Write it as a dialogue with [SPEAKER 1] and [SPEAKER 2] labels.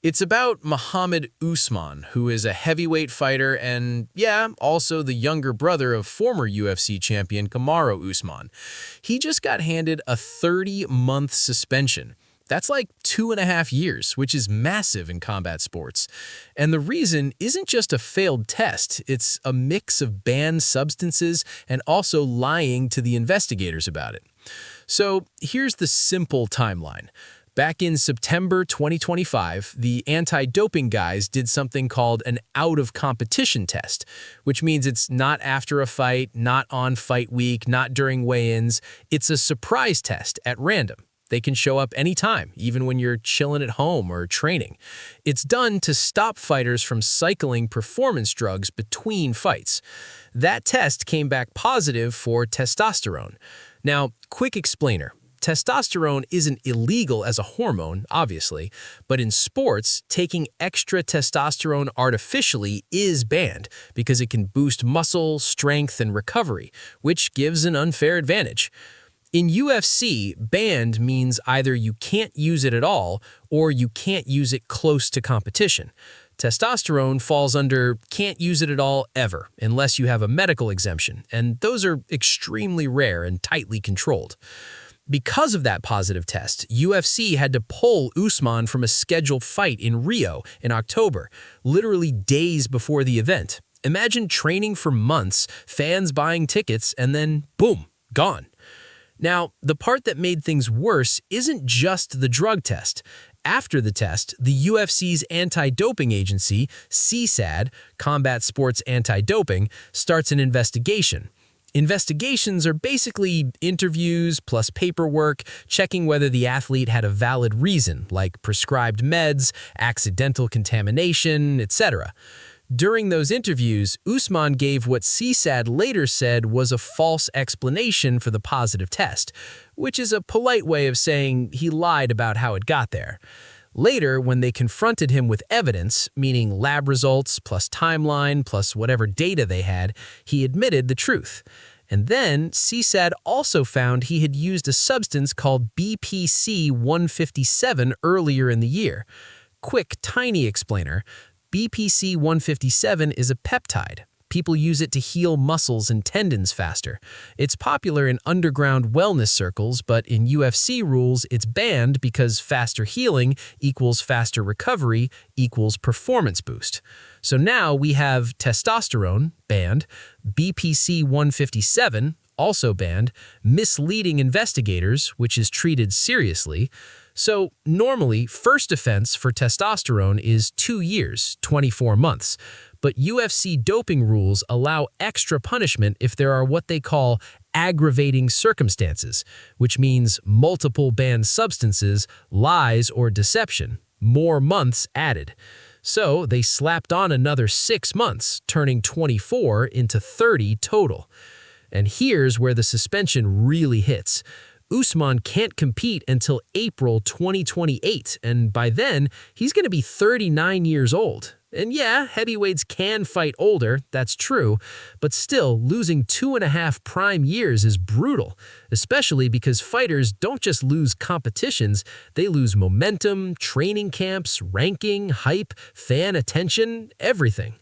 [SPEAKER 1] It's about Mohammed Usman, who is a heavyweight fighter and, yeah, also the younger brother of former UFC champion Kamaru Usman. He just got handed a 30-month suspension. That's like 2.5 years, which is massive in combat sports. And the reason isn't just a failed test, it's a mix of banned substances and also lying to the investigators about it. So here's the simple timeline. Back in September 2025, the anti-doping guys did something called an out-of-competition test, which means it's not after a fight, not on fight week, not during weigh-ins. It's a surprise test at random. They can show up anytime, even when you're chilling at home or training. It's done to stop fighters from cycling performance drugs between fights. That test came back positive for testosterone. Now, quick explainer. Testosterone isn't illegal as a hormone, obviously, but in sports, taking extra testosterone artificially is banned because it can boost muscle, strength, and recovery, which gives an unfair advantage. In UFC, banned means either you can't use it at all or you can't use it close to competition. Testosterone falls under can't use it at all ever unless you have a medical exemption, and those are extremely rare and tightly controlled. Because of that positive test, UFC had to pull Usman from a scheduled fight in Rio in October, literally days before the event. Imagine training for months, fans buying tickets, and then boom, gone. Now, the part that made things worse isn't just the drug test. After the test, the UFC's anti-doping agency, CSAD, Combat Sports Anti-Doping, starts an investigation. Investigations are basically interviews plus paperwork, checking whether the athlete had a valid reason, like prescribed meds, accidental contamination, etc. During those interviews, Usman gave what CSAD later said was a false explanation for the positive test, which is a polite way of saying he lied about how it got there. Later, when they confronted him with evidence, meaning lab results plus timeline plus whatever data they had, he admitted the truth. And then, CSAD also found he had used a substance called BPC 157 earlier in the year. Quick, tiny explainer. BPC 157 is a peptide. People use it to heal muscles and tendons faster. It's popular in underground wellness circles, but in UFC rules, it's banned because faster healing equals faster recovery equals performance boost. So now we have testosterone, banned, BPC 157, also banned, misleading investigators, which is treated seriously. So normally, first offense for testosterone is 2 years, 24 months. But UFC doping rules allow extra punishment if there are what they call aggravating circumstances, which means multiple banned substances, lies, or deception, more months added. So they slapped on another 6 months, turning 24 into 30 total. And here's where the suspension really hits. Usman can't compete until April 2028, and by then, he's going to be 39 years old. And yeah, heavyweights can fight older, that's true, but still, losing 2.5 prime years is brutal, especially because fighters don't just lose competitions, they lose momentum, training camps, ranking, hype, fan attention, everything.